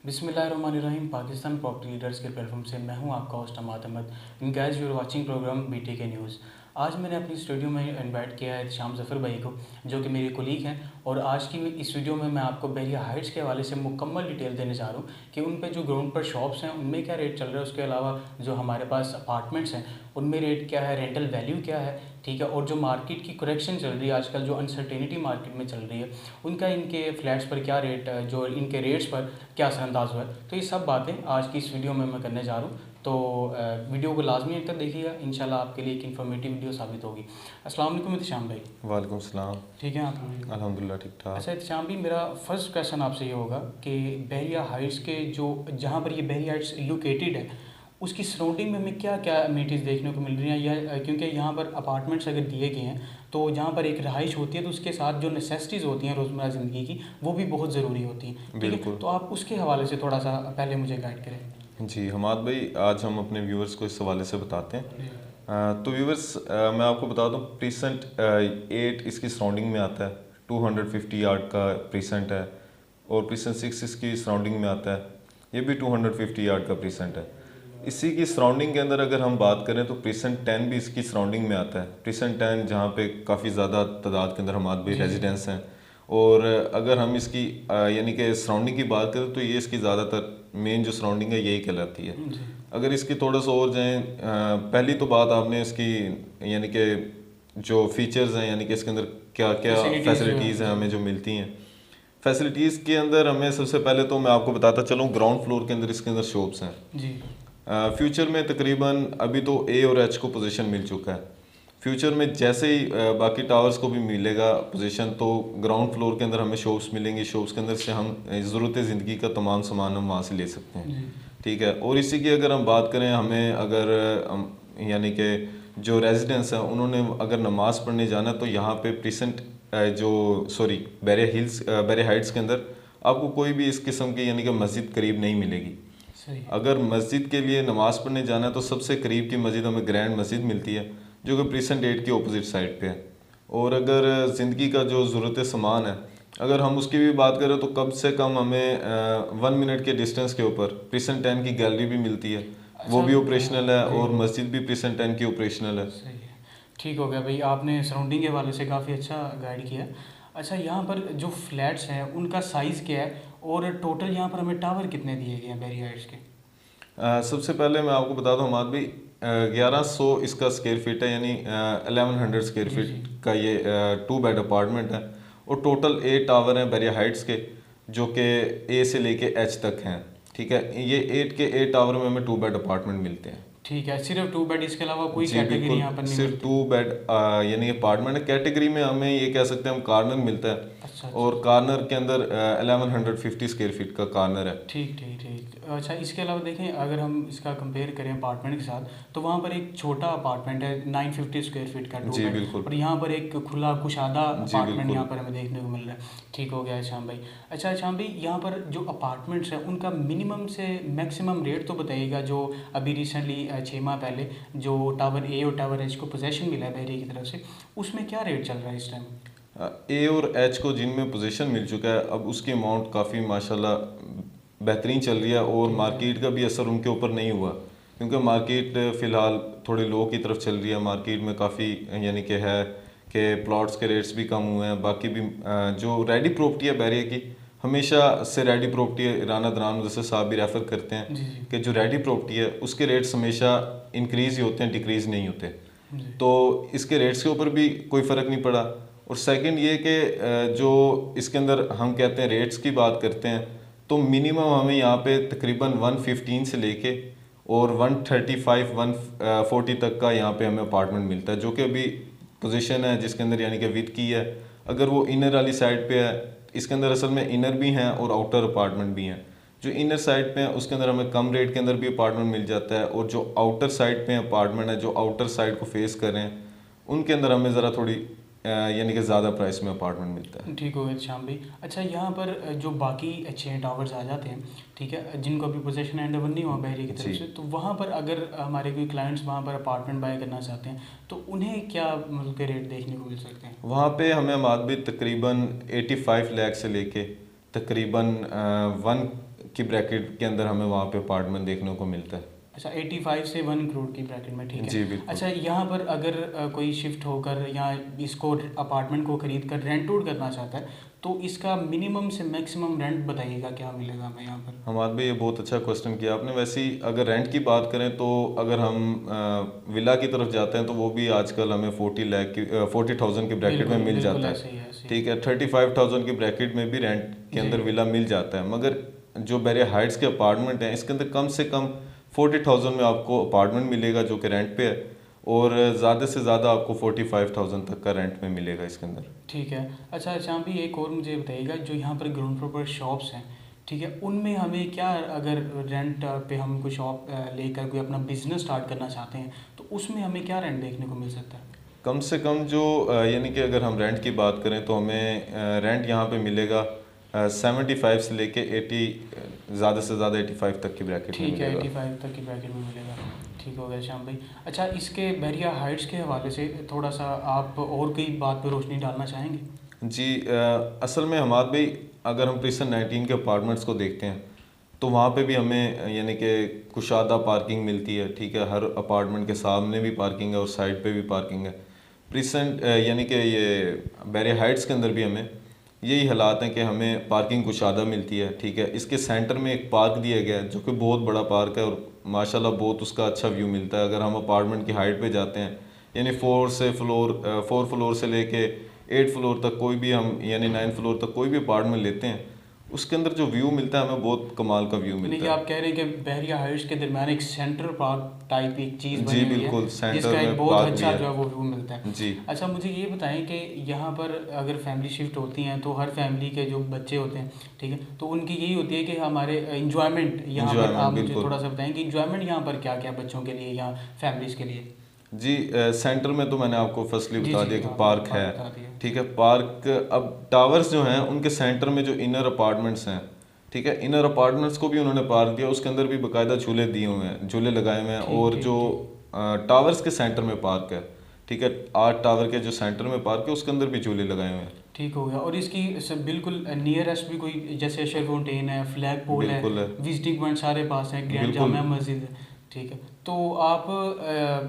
बिस्मिल्लाहिर्रहमानिर्रहीम। Pakistan property leaders के platform से मैं हूं आपका host Amad Ahmad. In guys you are watching program BTK news. आज मैंने अपनी स्टूडियो में इनवाइट किया है शाम ज़फ़र भाई को, जो कि मेरे कोलीग हैं। और आज की इस वीडियो में मैं आपको बहरिया हाइट्स के हवाले से मुकम्मल डिटेल देने जा रहा हूँ कि उन पे जो ग्राउंड पर शॉप्स हैं उनमें क्या रेट चल रहा है। उसके अलावा जो हमारे पास अपार्टमेंट्स हैं उनमें रेट क्या है, रेंटल वैल्यू क्या है, ठीक है। और जो मार्केट की करेक्शन चल रही है आजकल, जो अनसर्टेनिटी मार्केट में चल रही है, उनका इनके फ्लैट्स पर क्या रेट, जो इनके रेट्स पर क्या असरअंदाज हुआ है। तो ये सब बातें आज की इस वीडियो में मैं करने जा रहा हूँ। तो वीडियो को लाजमी अंत तक देखिएगा, इंशाल्लाह आपके लिए एक इन्फॉर्मेटिव वीडियो साबित होगी। अस्सलाम वालेकुम इत्तिशाम भाई। वालेकुम सलाम। ठीक है आप? अल्हम्दुलिल्लाह ठीक ठाक। अच्छा इत्तिशाम भाई, मेरा फर्स्ट क्वेश्चन आपसे ये होगा कि बहरिया हाइट्स के जो जहाँ पर ये बहरिया हाइट्स लोकेटेड है उसकी सराउंडिंग में हमें क्या क्या अमेनिटीज़ देखने को मिल रही हैं, या क्योंकि यहाँ पर अपार्टमेंट्स अगर दिए गए हैं तो जहाँ पर एक रहाइश होती है तो उसके साथ जो नेसेसिटीज़ होती हैं रोज़मर्रा ज़िंदगी की वो भी बहुत ज़रूरी होती हैं, ठीक है। बिल्कुल। तो आप उसके हवाले से थोड़ा सा पहले मुझे गाइड करें। जी हमाद भाई, आज हम अपने व्यूअर्स को इस हवाले से बताते हैं। जी तो व्यूअर्स, मैं आपको बता दूं, प्रीसेंट 8 इसकी सराउंडिंग में आता है, 250 यार्ड का प्रीसेंट है। और प्रीसेंट 6 इसकी सराउंडिंग में आता है, ये भी 250 यार्ड का प्रीसेंट है। इसी की सराउंडिंग के अंदर अगर हम बात करें तो प्रीसेंट 10 भी इसकी सराउंडिंग में आता है। प्रीसेंट 10 जहाँ पे काफ़ी ज़्यादा तादाद के अंदर हमारे भाई रेजिडेंस हैं। और अगर हम इसकी यानी कि सराउंडिंग की बात करें तो ये इसकी ज़्यादातर मेन जो सराउंडिंग है यही कहलाती है। जी अगर इसकी थोड़ा सा और जाएं, पहली तो बात आपने इसकी यानी कि जो फीचर्स हैं, यानी कि इसके अंदर क्या क्या फैसिलिटीज़ हैं हमें जो मिलती हैं। फैसिलिटीज़ के अंदर हमें सबसे पहले तो मैं आपको बताता चलूँ, ग्राउंड फ्लोर के अंदर इसके अंदर शॉप्स हैं। जी फ्यूचर में तकरीबन अभी तो A और H को पोजीशन मिल चुका है। फ्यूचर में जैसे ही बाकी टावर्स को भी मिलेगा पोजीशन, तो ग्राउंड फ्लोर के अंदर हमें शॉप्स मिलेंगी। शॉप्स के अंदर से हम ज़रूरत ज़िंदगी का तमाम सामान हम वहाँ से ले सकते हैं, जी ठीक है। और इसी की अगर हम बात करें, हमें अगर यानी कि जो रेजिडेंट्स हैं उन्होंने अगर नमाज़ पढ़ने जाना तो यहाँ पे प्रीसेंट बैरिया हिल्स, बैरिया हाइट्स के अंदर आपको कोई भी इस किस्म की यानी कि मस्जिद करीब नहीं मिलेगी। सही। अगर मस्जिद के लिए नमाज़ पढ़ने जाना है तो सबसे करीब की मस्जिद हमें ग्रैंड मस्जिद मिलती है, जो कि प्रीसेंट 8 के अपोजिट साइड पे है। और अगर ज़िंदगी का जो ज़रूरत सामान है, अगर हम उसकी भी बात करें तो कम से कम हमें 1 मिनट के डिस्टेंस के ऊपर प्रीसेंट 10 की गैलरी भी मिलती है, वो भी ऑपरेशनल है। और मस्जिद भी प्रीसेंट 10 की ऑपरेशनल है। सही है, ठीक हो गया भाई, आपने सराउंडिंग के हवाले से काफ़ी अच्छा गाइड किया। अच्छा, यहाँ पर जो फ्लैट्स हैं उनका साइज़ क्या है और टोटल यहाँ पर हमें टावर कितने दिए गए हैं बैरिया हाइट्स के? सबसे पहले मैं आपको बता दूं हमाद भाई, 1100 इसका स्क्वायर फीट है, यानी 1100 स्क्वायर जी जी फीट का ये 2 बेड अपार्टमेंट है। और टोटल 8 टावर हैं बैरिया हाइट्स के, जो कि A से लेके H तक हैं, ठीक है। ये 8 के 8 टावर में हमें 2 बेड अपार्टमेंट मिलते हैं। ठीक है, सिर्फ 2 बेड, इसके अलावा कोई जी कैटेगरी बिल्कुल, यहाँ पर नहीं सिर्फ मिलती? 2 बेड यानी अपार्टमेंट है। कैटेगरी में हमें ये कह सकते हैं हम कॉर्नर मिलता है। अच्छा और अच्छा, कॉर्नर के अंदर 1150 स्क्वायर फीट का कॉर्नर है। ठीक ठीक ठीक। अच्छा, इसके अलावा देखें, अगर हम इसका कंपेयर करें अपार्टमेंट के साथ, तो वहाँ पर एक छोटा अपार्टमेंट है 950 स्क्वायर फीट का 2 जी बेड, बिल्कुल। और यहाँ पर एक खुला कुशादा जी अपार्टमेंट यहाँ बिल्कुल। पर हमें देखने को मिल रहा है। ठीक हो गया श्याम भाई। अच्छा श्याम भाई, यहाँ पर जो अपार्टमेंट्स हैं उनका मिनिमम से मैक्सिमम रेट तो बताइएगा, जो अभी रिसेंटली 6 माह पहले जो टावर A और टावर H को पोजेसन मिला है बहरे की तरफ से, उसमें क्या रेट चल रहा है इस टाइम? A और H को जिनमें पोजीशन मिल चुका है, अब उसकी अमाउंट काफ़ी माशाल्लाह बेहतरीन चल रही है। और मार्केट का भी असर उनके ऊपर नहीं हुआ, क्योंकि मार्केट फ़िलहाल थोड़ी लो की तरफ चल रही है। मार्केट में काफ़ी यानी कि है कि प्लॉट्स के रेट्स भी कम हुए हैं। बाकी भी जो रेडी प्रॉपर्टी है बैरिया की, हमेशा से रेडी प्रॉपर्टी है, राना दरान मुदस्सिर साहब भी रेफ़र करते हैं जी जी कि जो रेडी प्रॉपर्टी है उसके रेट्स हमेशा इंक्रीज़ ही होते हैं, डिक्रीज़ नहीं होते। जी। तो इसके रेट्स के ऊपर भी कोई फ़र्क नहीं पड़ा। और सेकंड ये कि जो इसके अंदर हम कहते हैं रेट्स की बात करते हैं, तो मिनिमम हमें यहाँ पे तकरीबन 115 से लेके और 135 140 तक का यहाँ पे हमें अपार्टमेंट मिलता है, जो कि अभी पोजीशन है जिसके अंदर यानी कि विद की है। अगर वो इनर वाली साइड पे है, इसके अंदर असल में इनर भी हैं और आउटर अपार्टमेंट भी हैं। जो इनर साइड पे है उसके अंदर हमें कम रेट के अंदर भी अपार्टमेंट मिल जाता है, और जो आउटर साइड पे अपार्टमेंट है, जो आउटर साइड को फेस कर रहे हैं, उनके अंदर हमें ज़रा थोड़ी यानी कि ज़्यादा प्राइस में अपार्टमेंट मिलता है। ठीक हो गया श्याम भाई। अच्छा, यहाँ पर जो बाकी अच्छे टावर्स आ जाते हैं, ठीक है, जिनको अभी पोजेसन हैंड ओवर नहीं हुआ बहरे की तरफ जी। से, तो वहाँ पर अगर हमारे कोई क्लाइंट्स वहाँ पर अपार्टमेंट बाय करना चाहते हैं तो उन्हें क्या मतलब के रेट देखने को मिल सकते हैं? वहाँ पे हमें माद भी तकरीबन 85 लाख से लेके तकरीबन 1 की ब्रैकेट के अंदर हमें वहाँ पे अपार्टमेंट देखने को मिलता है। अच्छा, 85 से 1 करोड़ की ब्रैकेट में, ठीक है। जी बिल्कुल। अच्छा, यहाँ पर अगर कोई शिफ्ट होकर या इसको अपार्टमेंट को खरीद कर रेंट आउट करना चाहता है तो इसका मिनिमम से मैक्सिमम रेंट बताइएगा क्या मिलेगा हमें यहाँ पर। हमारे भाई ये बहुत अच्छा क्वेश्चन किया आपने। वैसे ही अगर रेंट की बात करें तो अगर हम विला की तरफ जाते हैं तो वो भी आजकल हमें 40,000 की ब्रैकेट में मिल जाता है, ठीक है। 35,000 की ब्रैकेट में भी रेंट के अंदर विला मिल जाता है। मगर जो बैरियर हाइट्स के अपार्टमेंट हैं इसके अंदर कम से कम 40,000 में आपको अपार्टमेंट मिलेगा जो कि रेंट पे है, और ज़्यादा से ज़्यादा आपको 45,000 तक का रेंट में मिलेगा इसके अंदर, ठीक है। अच्छा अच्छा, भी एक और मुझे बताइएगा, जो यहाँ पर ग्राउंड फ्लोर पर शॉप्स हैं, ठीक है, उनमें हमें क्या, अगर रेंट पे हम कोई शॉप लेकर कोई अपना बिजनेस स्टार्ट करना चाहते हैं तो उसमें हमें क्या रेंट देखने को मिल सकता है? कम से कम जो यानी कि अगर हम रेंट की बात करें तो हमें रेंट यहाँ पे मिलेगा 75 से लेके 80, ज़्यादा से ज़्यादा 85 तक की ब्रैकेट में ठीक है, मिलेगा। 85 तक की ब्रैकेट में मिलेगा। ठीक हो गया श्याम भाई। अच्छा, इसके बैरिया हाइट्स के हवाले से थोड़ा सा आप और कोई बात पर रोशनी डालना चाहेंगे? जी असल में हमारे भाई अगर हम प्रिसन 19 के अपार्टमेंट्स को देखते हैं तो वहाँ पे भी हमें यानी कि कुशादा पार्किंग मिलती है, ठीक है। हर अपार्टमेंट के सामने भी पार्किंग है और साइड पे भी पार्किंग है। प्रिसन यानी कि ये बैरियर हाइट्स के अंदर भी हमें यही हालात हैं कि हमें पार्किंग कुशादा मिलती है, ठीक है। इसके सेंटर में एक पार्क दिया गया है जो कि बहुत बड़ा पार्क है और माशाल्लाह बहुत उसका अच्छा व्यू मिलता है। अगर हम अपार्टमेंट की हाइट पे जाते हैं यानी 4 फ्लोर से लेके 8 फ्लोर तक कोई भी हम यानी 9 फ्लोर तक कोई भी अपार्टमेंट लेते हैं, उसके अंदर जो व्यू मिलता है हमें बहुत कमाल का व्यू मिलता है। आप कह रहे हैं कि बहरिया हाइट्स के दरमियान एक सेंटर पार्क टाइप एक चीज़ बनी जी हुई बिल्कुल, है सेंटर जिसका में एक बहुत पार्क भी अच्छा है। जो है वो व्यू मिलता है जी। अच्छा, मुझे ये बताएं कि यहाँ पर अगर फैमिली शिफ्ट होती हैं तो हर फैमिली के जो बच्चे होते हैं, ठीक है, तो उनकी यही होती है कि हमारे इंजॉयमेंट यहाँ पर, आप मुझे थोड़ा सा बताएं कि इंजॉयमेंट यहाँ पर क्या क्या बच्चों के लिए या फैमिलीज़ के लिए? जी सेंटर में तो मैंने आपको फर्स्टली बता दिया कि पार्क है, ठीक है। पार्क, अब टावर्स जो हैं उनके सेंटर में जो इनर अपार्टमेंट्स हैं, ठीक है, इनर अपार्टमेंट्स को भी उन्होंने पार्क दिया, उसके अंदर भी बाकायदा झूले दिए हुए हैं, झूले लगाए हुए हैं। और जो टावर्स के सेंटर में पार्क है, ठीक है, 8 टावर के जो सेंटर में पार्क है उसके अंदर भी झूले लगाए हुए हैं। ठीक हो गया। और इसकी बिल्कुल नियरेस्ट भी कोई जैसे अशर फाउंटेन है, फ्लैग पोल है, विजिटिंग पॉइंट सारे पास हैं, ग्रैंड जामा मस्जिद है, ठीक है। तो आप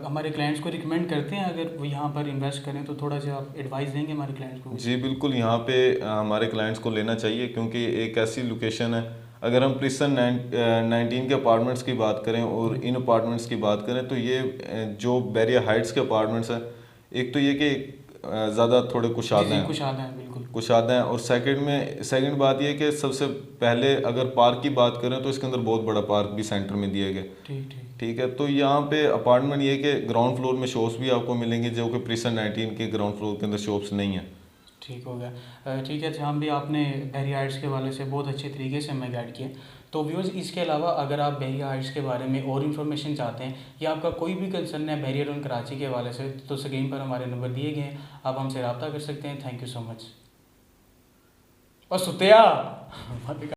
हमारे क्लाइंट्स को रिकमेंड करते हैं अगर वो यहाँ पर इन्वेस्ट करें तो थोड़ा सा आप एडवाइस देंगे हमारे क्लाइंट्स को? जी बिल्कुल, यहाँ पे हमारे क्लाइंट्स को लेना चाहिए क्योंकि एक ऐसी लोकेशन है। अगर हम प्रिसन 19 के अपार्टमेंट्स की बात करें और इन अपार्टमेंट्स की बात करें तो ये जो बैरियर हाइट्स के अपार्टमेंट्स हैं, एक तो ये कि ज़्यादा थोड़े कुशादा हैं, बिल्कुल कुशादा हैं। और सेकंड बात ये कि सबसे पहले अगर पार्क की बात करें तो इसके अंदर बहुत बड़ा पार्क भी सेंटर में दिया गया, ठीक है। तो यहाँ पे अपार्टमेंट ये कि ग्राउंड फ्लोर में शॉप्स भी आपको मिलेंगे जो कि प्रिसन 19 के ग्राउंड फ्लोर के अंदर शॉप्स नहीं है। ठीक हो गया। ठीक है, हम भी आपने बैरियर हाइट्स के वाले से बहुत अच्छे तरीके से हमें गाइड किया। तो व्यूअर्स, इसके अलावा अगर आप बैरियर हाइट्स के बारे में और इन्फॉर्मेशन चाहते हैं या आपका कोई भी कंसर्न है बैरियर ऑन कराची के हवाले से, तो स्क्रीन पर हमारे नंबर दिए गए हैं, आप हमसे रब्ता कर सकते हैं। Thank you so much. और सुतिया